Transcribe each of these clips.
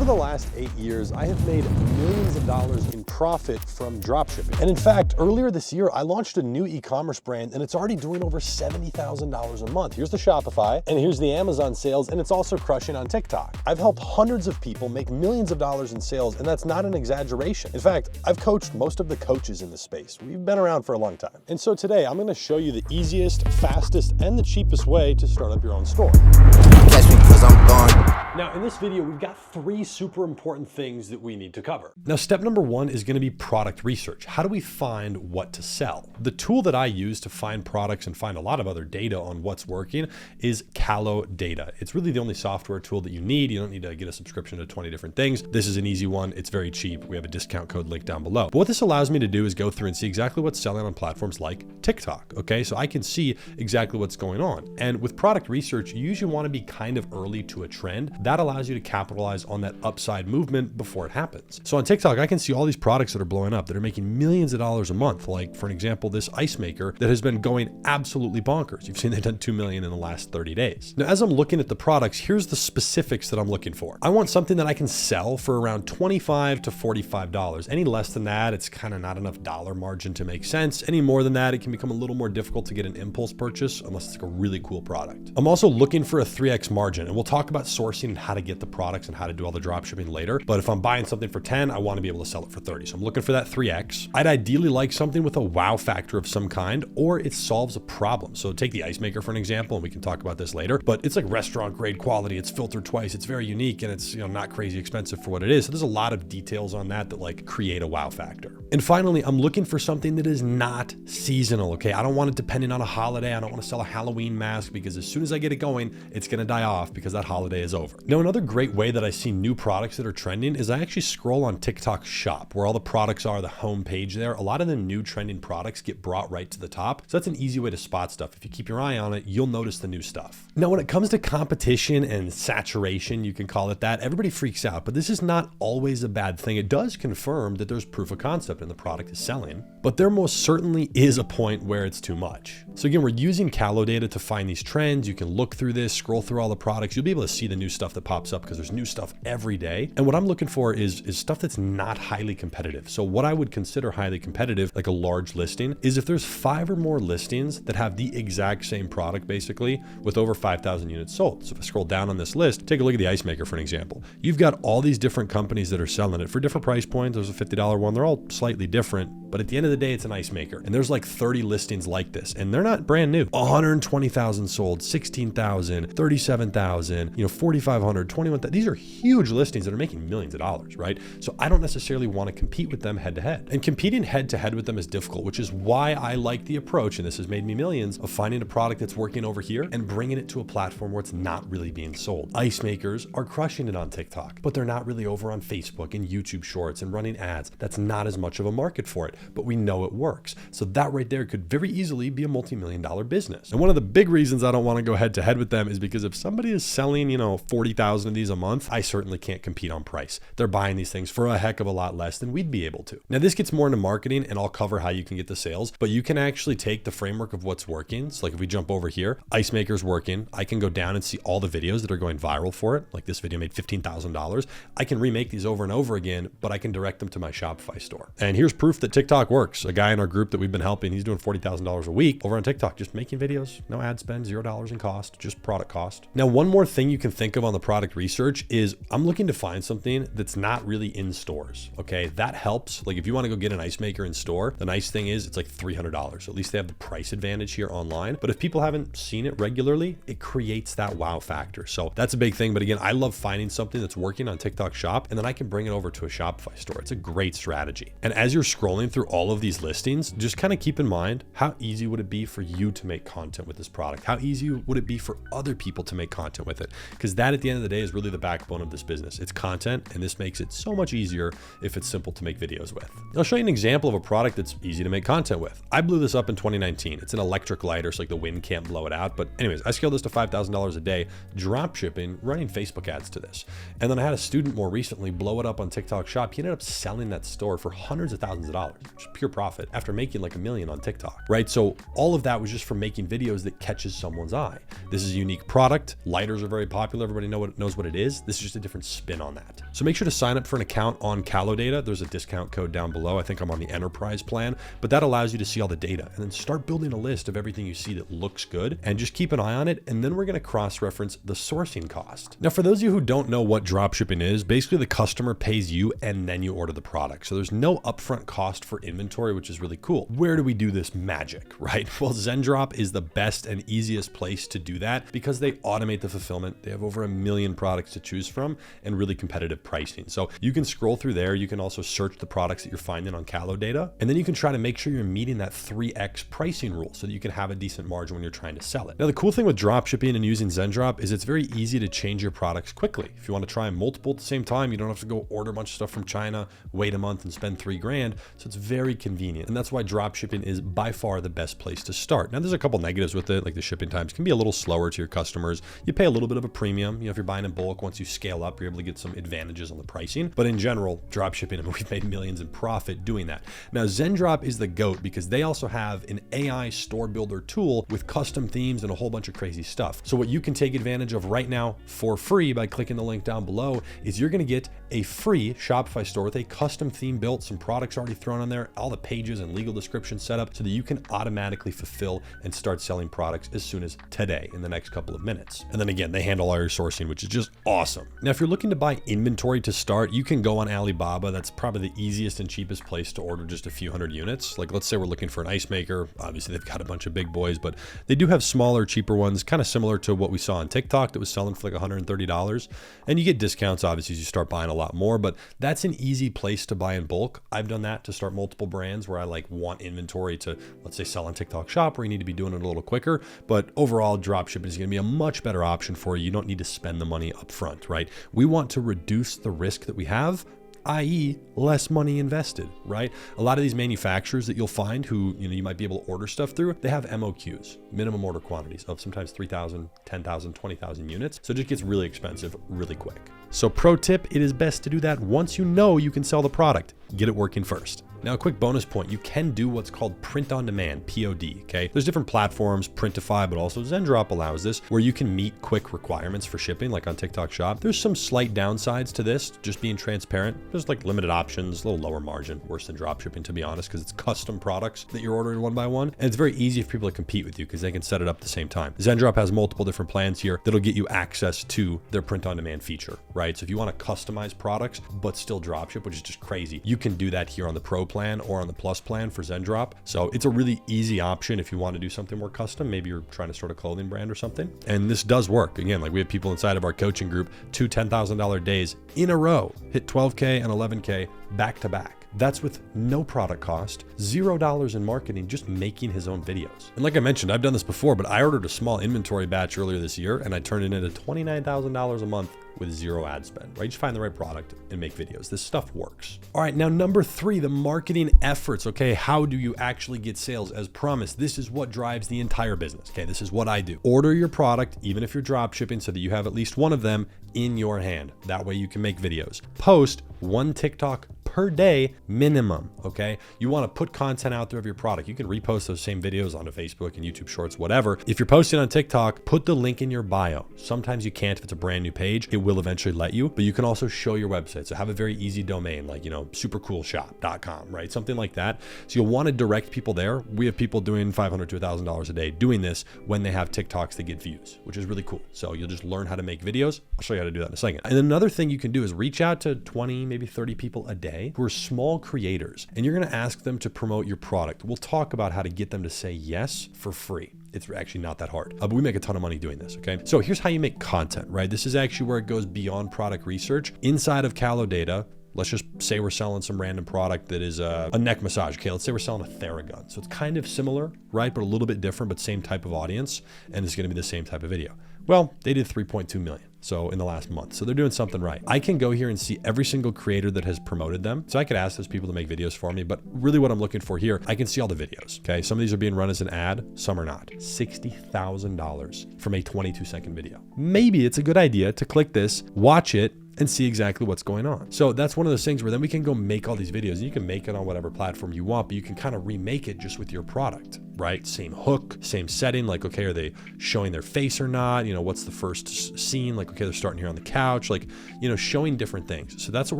Over the last 8 years, I have made millions of dollars in profit from dropshipping. And in fact, earlier this year, I launched a new e-commerce brand and it's already doing over $70,000 a month. Here's the Shopify and here's the Amazon sales, and it's also crushing on TikTok. I've helped hundreds of people make millions of dollars in sales, and that's not an exaggeration. In fact, I've coached most of the coaches in this space. We've been around for a long time. And so today, I'm gonna show you the easiest, fastest, and the cheapest way to start up your own store. Catch me 'cause I'm gone. Now, in this video, we've got 3 super important things that we need to cover. Now, step number 1 is going to be product research. How do we find what to sell? The tool that I use to find products and find a lot of other data on what's working is KaloData. It's really the only software tool that you need. You don't need to get a subscription to 20 different things. This is an easy one. It's very cheap. We have a discount code linked down below. But what this allows me to do is go through and see exactly what's selling on platforms like TikTok. Okay, so I can see exactly what's going on. And with product research, you usually want to be kind of early to a trend. That allows you to capitalize on that upside movement before it happens. So on TikTok, I can see all these products that are blowing up that are making millions of dollars a month. Like, for an example, this ice maker that has been going absolutely bonkers. You've seen they've done 2 million in the last 30 days. Now, as I'm looking at the products, here's the specifics that I'm looking for. I want something that I can sell for around $25 to $45. Any less than that, it's kind of not enough dollar margin to make sense. Any more than that, it can become a little more difficult to get an impulse purchase unless it's like a really cool product. I'm also looking for a 3x margin, and we'll talk about sourcing and how to get the products and how to do all the drop shipping later. But if I'm buying something for 10, I want to be able to sell it for 30. So I'm looking for that 3x. I'd ideally like something with a wow factor of some kind, or it solves a problem. So take the ice maker for an example, and we can talk about this later, but it's like restaurant grade quality. It's filtered twice. It's very unique, and it's, not crazy expensive for what it is. So there's a lot of details on that like create a wow factor. And finally, I'm looking for something that is not seasonal. Okay. I don't want it depending on a holiday. I don't want to sell a Halloween mask because as soon as I get it going, it's going to die off because that holiday is over. Now, another great way that I see new products that are trending is I actually scroll on TikTok Shop where all the products are, the home page there. A lot of the new trending products get brought right to the top. So that's an easy way to spot stuff. If you keep your eye on it, you'll notice the new stuff. Now, when it comes to competition and saturation, you can call it that, everybody freaks out, but this is not always a bad thing. It does confirm that there's proof of concept and the product is selling, but there most certainly is a point where it's too much. So again, we're using KaloData to find these trends. You can look through this, scroll through all the products. You'll be able to see the new stuff that pops up because there's new stuff every day. And what I'm looking for is stuff that's not highly competitive. So what I would consider highly competitive, like a large listing, is if there's 5 or more listings that have the exact same product, basically, with over 5,000 units sold. So if I scroll down on this list, take a look at the ice maker for an example. You've got all these different companies that are selling it for different price points. There's a $50 one. They're all slightly different, but at the end of the day, it's an ice maker. And there's like 30 listings like this, and they're not brand new. 120,000 sold, 16,000, 37,000, 4,500, 21,000. These are huge listings that are making millions of dollars, right? So I don't necessarily want to compete with them head to head. And competing head to head with them is difficult, which is why I like the approach, and this has made me millions, of finding a product that's working over here and bringing it to a platform where it's not really being sold. Ice makers are crushing it on TikTok, but they're not really over on Facebook and YouTube Shorts and running ads. That's not as much of a market for it, but we know it works. So that right there could very easily be a multi-million-dollar business. And one of the big reasons I don't want to go head to head with them is because if somebody is selling, 40,000 of these a month, I certainly can't compete on price. They're buying these things for a heck of a lot less than we'd be able to. Now, this gets more into marketing, and I'll cover how you can get the sales, but you can actually take the framework of what's working. So like if we jump over here, ice maker's working. I can go down and see all the videos that are going viral for it. Like this video made $15,000. I can remake these over and over again, but I can direct them to my Shopify store. And here's proof that TikTok works. A guy in our group that we've been helping, he's doing $40,000 a week over on TikTok, just making videos, no ad spend, $0 in cost, just product cost. Now, one more thing you can think of on the product research is I'm looking to find something that's not really in stores. Okay, that helps. Like if you want to go get an ice maker in store, the nice thing is it's like $300. So at least they have the price advantage here online. But if people haven't seen it regularly, it creates that wow factor. So that's a big thing. But again, I love finding something that's working on TikTok Shop, and then I can bring it over to a Shopify store. It's a great strategy. And as you're scrolling through all of these listings, just kind of keep in mind, how easy would it be for you to make content with this product? How easy would it be for other people to make content with it? Because that at the end of the day is really the backbone of this business. It's content, and this makes it so much easier if it's simple to make videos with. I'll show you an example of a product that's easy to make content with. I blew this up in 2019. It's an electric lighter, so like the wind can't blow it out. But anyways, I scaled this to $5,000 a day, drop shipping, running Facebook ads to this. And then I had a student more recently blow it up on TikTok Shop. He ended up selling that store for hundreds of thousands of dollars. just pure profit after making like $1 million on TikTok, right? So all of that was just from making videos that catches someone's eye. This is a unique product. Lighters are very popular. Everybody knows what it is. This is just a different spin on that. So make sure to sign up for an account on KaloData. There's a discount code down below. I think I'm on the enterprise plan, but that allows you to see all the data and then start building a list of everything you see that looks good and just keep an eye on it. And then we're going to cross-reference the sourcing cost. Now, for those of you who don't know what dropshipping is, basically the customer pays you and then you order the product. So there's no upfront cost for inventory, which is really cool. Where do we do this magic, right? Well, Zendrop is the best and easiest place to do that because they automate the fulfillment. They have over 1 million products to choose from and really competitive pricing. So you can scroll through there. You can also search the products that you're finding on KaloData, and then you can try to make sure you're meeting that 3x pricing rule so that you can have a decent margin when you're trying to sell it. Now, the cool thing with dropshipping and using Zendrop is it's very easy to change your products quickly. If you want to try multiple at the same time, you don't have to go order a bunch of stuff from China, wait a month and spend $3,000. So it's very convenient. And that's why dropshipping is by far the best place to start. Now, there's a couple negatives with it, like the shipping times can be a little slower to your customers. You pay a little bit of a premium. If you're buying in bulk, once you scale up, you're able to get some advantages on the pricing. But in general, dropshipping, I mean, we've made millions in profit doing that. Now, Zendrop is the GOAT because they also have an AI store builder tool with custom themes and a whole bunch of crazy stuff. So what you can take advantage of right now for free by clicking the link down below is you're going to get a free Shopify store with a custom theme built, some products already thrown on there, all the pages and legal descriptions set up so that you can automatically fulfill and start selling products as soon as today in the next couple of minutes. And then again, they handle all your sourcing, which is just awesome. Now, if you're looking to buy inventory to start, you can go on Alibaba. That's probably the easiest and cheapest place to order just a few hundred units. Like, let's say we're looking for an ice maker. Obviously, they've got a bunch of big boys, but they do have smaller, cheaper ones, kind of similar to what we saw on TikTok that was selling for like $130. And you get discounts, obviously, as you start buying a lot more, but that's an easy place to buy in bulk. I've done that to start multiple brands where I like want inventory to, let's say, sell on TikTok Shop where you need to be doing it a little quicker. But overall, dropshipping is going to be a much better option for you. You don't need to spend the money up front, right? We want to reduce the risk that we have, i.e. less money invested, right? A lot of these manufacturers that you'll find who, you might be able to order stuff through, they have MOQs, minimum order quantities of sometimes 3,000, 10,000, 20,000 units. So it just gets really expensive really quick. So pro tip, it is best to do that once you know you can sell the product. Get it working first. Now, a quick bonus point, you can do what's called print on demand, POD, okay? There's different platforms, Printify, but also Zendrop allows this, where you can meet quick requirements for shipping, like on TikTok Shop. There's some slight downsides to this, just being transparent. There's like limited options, a little lower margin, worse than dropshipping, to be honest, because it's custom products that you're ordering one by one. And it's very easy for people to compete with you because they can set it up at the same time. Zendrop has multiple different plans here that'll get you access to their print on demand feature, right? So if you want to customize products, but still dropship, which is just crazy, you can do that here on the Pro plan or on the Plus plan for Zendrop. So it's a really easy option if you want to do something more custom. Maybe you're trying to start a clothing brand or something. And this does work. Again, like we have people inside of our coaching group, 2 $10,000 days in a row, hit 12K and 11K back to back. That's with no product cost, $0 in marketing, just making his own videos. And like I mentioned, I've done this before, but I ordered a small inventory batch earlier this year and I turned it into $29,000 a month with 0 ad spend, right? Just find the right product and make videos. This stuff works. All right, now number 3, the marketing efforts. Okay, how do you actually get sales? As promised, this is what drives the entire business. Okay, this is what I do. Order your product, even if you're drop shipping, so that you have at least one of them in your hand. That way you can make videos. Post 1 TikTok per day minimum, okay? You want to put content out there of your product. You can repost those same videos onto Facebook and YouTube Shorts, whatever. If you're posting on TikTok, put the link in your bio. Sometimes you can't if it's a brand new page. It will eventually let you, but you can also show your website. So have a very easy domain like, supercoolshop.com, right? Something like that. So you'll want to direct people there. We have people doing $500 to $1,000 a day doing this when they have TikToks that get views, which is really cool. So you'll just learn how to make videos. I'll show you how to do that in a second. And another thing you can do is reach out to 20, maybe 30 people a day who are small creators, and you're going to ask them to promote your product. We'll talk about how to get them to say yes for free. It's actually not that hard, but we make a ton of money doing this, okay? So here's how you make content, right? This is actually where it goes beyond product research. Inside of KaloData, let's just say we're selling some random product that is a neck massage. Okay, let's say we're selling a Theragun. So it's kind of similar, right? But a little bit different, but same type of audience. And it's going to be the same type of video. Well, they did 3.2 million. So in the last month, so they're doing something right. I can go here and see every single creator that has promoted them. So I could ask those people to make videos for me, but really what I'm looking for here, I can see all the videos. Okay, some of these are being run as an ad, some are not. $60,000 from a 22-second video. Maybe it's a good idea to click this, watch it, and see exactly what's going on. So that's one of those things where then we can go make all these videos. You can make it on whatever platform you want, but you can kind of remake it just with your product, right? Same hook, same setting. Like, okay, are they showing their face or not? You know, what's the first scene? Like, okay, they're starting here on the couch, like, you know, showing different things. So that's what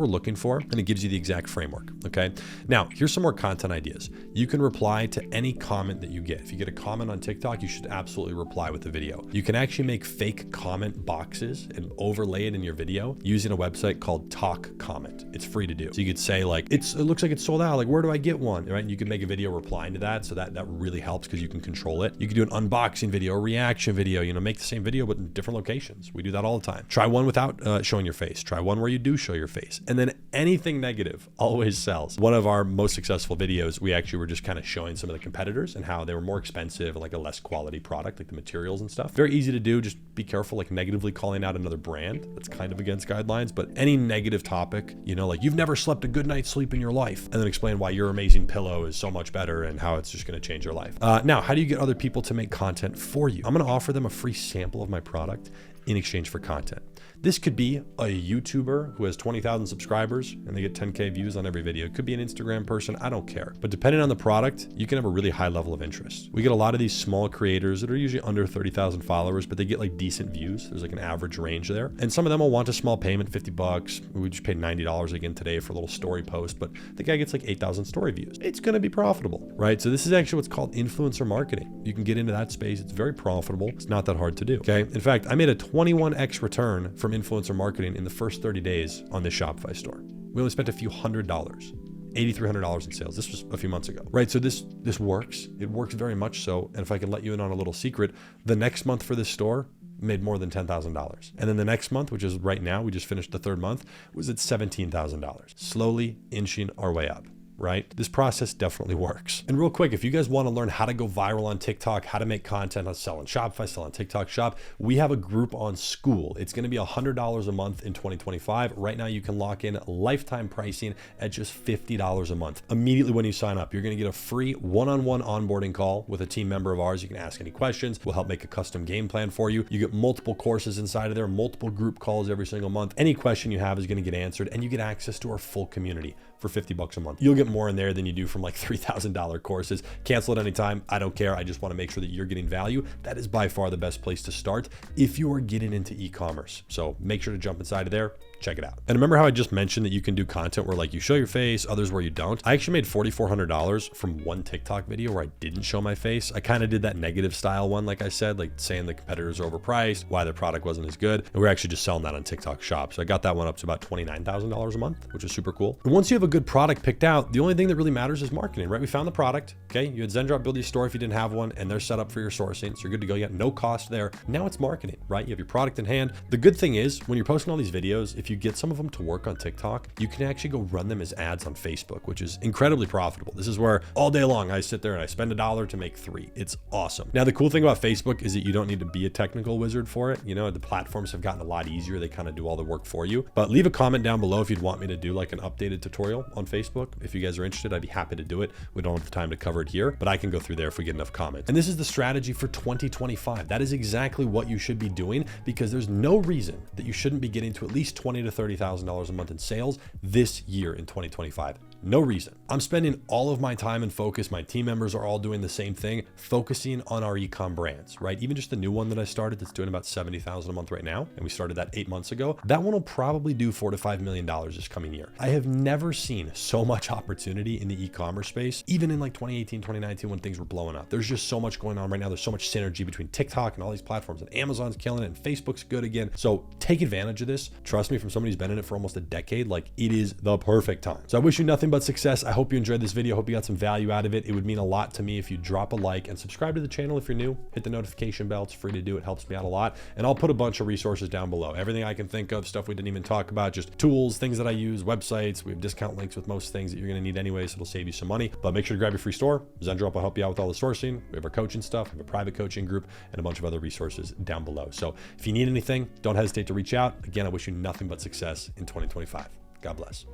we're looking for. And it gives you the exact framework. Okay. Now here's some more content ideas. You can reply to any comment that you get. If you get a comment on TikTok, you should absolutely reply with a video. You can actually make fake comment boxes and overlay it in your video using a website called Talk Comment. It's free to do. So you could say like, it looks like it's sold out. Like, where do I get one? Right. And you can make a video replying to that. So that really helps because you can control it. You can do an unboxing video, a reaction video, you know, make the same video, but in different locations. We do that all the time. Try one without showing your face. Try one where you do show your face. And then anything negative always sells. One of our most successful videos, we actually were just kind of showing some of the competitors and how they were more expensive and like a less quality product, like the materials and stuff. Very easy to do. Just be careful, like negatively calling out another brand. That's kind of against guidelines, but any negative topic, you know, like you've never slept a good night's sleep in your life, and then explain why your amazing pillow is so much better and how it's just going to change your life. Now, how do you get other people to make content for you? I'm going to offer them a free sample of my product in exchange for content. This could be a YouTuber who has 20,000 subscribers and they get 10K views on every video. It could be an Instagram person, I don't care. But depending on the product, you can have a really high level of interest. We get a lot of these small creators that are usually under 30,000 followers, but they get like decent views. There's like an average range there. And some of them will want a small payment, 50 bucks. We just paid $90 again today for a little story post, but the guy gets like 8,000 story views. It's gonna be profitable, right? So this is actually what's called influencer marketing. You can get into that space. It's very profitable. It's not that hard to do, okay? In fact, I made a 21x return from influencer marketing in the first 30 days on this Shopify store. We only spent a few $100, $8,300 in sales. This was a few months ago, right? So this works. It works very much so. And if I can let you in on a little secret, the next month for this store made more than $10,000. And then the next month, which is right now, we just finished the third month, was at $17,000, slowly inching our way up. Right? This process definitely works. And real quick, if you guys want to learn how to go viral on TikTok, how to make content on sell on Shopify, sell on TikTok Shop, we have a group on School. It's going to be $100 a month in 2025. Right now, you can lock in lifetime pricing at just $50 a month. Immediately when you sign up, you're going to get a free one-on-one onboarding call with a team member of ours. You can ask any questions. We'll help make a custom game plan for you. You get multiple courses inside of there, multiple group calls every single month. Any question you have is going to get answered, and you get access to our full community for 50 bucks a month. You'll get more in there than you do from like $3,000 courses. Cancel at any time. I don't care. I just want to make sure that you're getting value. That is by far the best place to start if you are getting into e-commerce. So make sure to jump inside of there. Check it out. And remember how I just mentioned that you can do content where like you show your face, others where you don't? I actually made $4,400 from one TikTok video where I didn't show my face. I kind of did that negative style one, like I said, like saying the competitors are overpriced, why their product wasn't as good. And we're actually just selling that on TikTok Shop. So I got that one up to about $29,000 a month, which is super cool. And once you have a good product picked out, the only thing that really matters is marketing, right? We found the product, okay? You had ZenDrop build your store if you didn't have one, and they're set up for your sourcing. So you're good to go. You got no cost there. Now it's marketing, right? You have your product in hand. The good thing is when you're posting all these videos, if you get some of them to work on TikTok, you can actually go run them as ads on Facebook, which is incredibly profitable. This is where all day long I sit there and I spend $1 to make $3. It's awesome. Now, the cool thing about Facebook is that you don't need to be a technical wizard for it. You know, the platforms have gotten a lot easier. They kind of do all the work for you. But leave a comment down below if you'd want me to do like an updated tutorial on Facebook. If you guys are interested, I'd be happy to do it. We don't have the time to cover it here, but I can go through there if we get enough comments. And this is the strategy for 2025. That is exactly what you should be doing, because there's no reason that you shouldn't be getting to at least $20,000 to $30,000 a month in sales this year in 2025. No reason. I'm spending all of my time and focus. My team members are all doing the same thing, focusing on our e-com brands, right? Even just the new one that I started that's doing about 70,000 a month right now, and we started that 8 months ago. That one will probably do $4 to $5 million this coming year. I have never seen so much opportunity in the e-commerce space, even in like 2018, 2019 when things were blowing up. There's just so much going on right now. There's so much synergy between TikTok and all these platforms, and Amazon's killing it and Facebook's good again. So take advantage of this. Trust me, from somebody who's been in it for almost a decade, like it is the perfect time. So I wish you nothing but success. I hope you enjoyed this video. Hope you got some value out of it. It would mean a lot to me if you drop a like and subscribe to the channel if you're new. Hit the notification bell. It's free to do. It helps me out a lot. And I'll put a bunch of resources down below. Everything I can think of, stuff we didn't even talk about, just tools, things that I use, websites. We have discount links with most things that you're going to need anyway, so it'll save you some money. But make sure to grab your free store. ZenDrop will help you out with all the sourcing. We have our coaching stuff, we have a private coaching group, and a bunch of other resources down below. So if you need anything, don't hesitate to reach out. Again, I wish you nothing but success in 2025. God bless.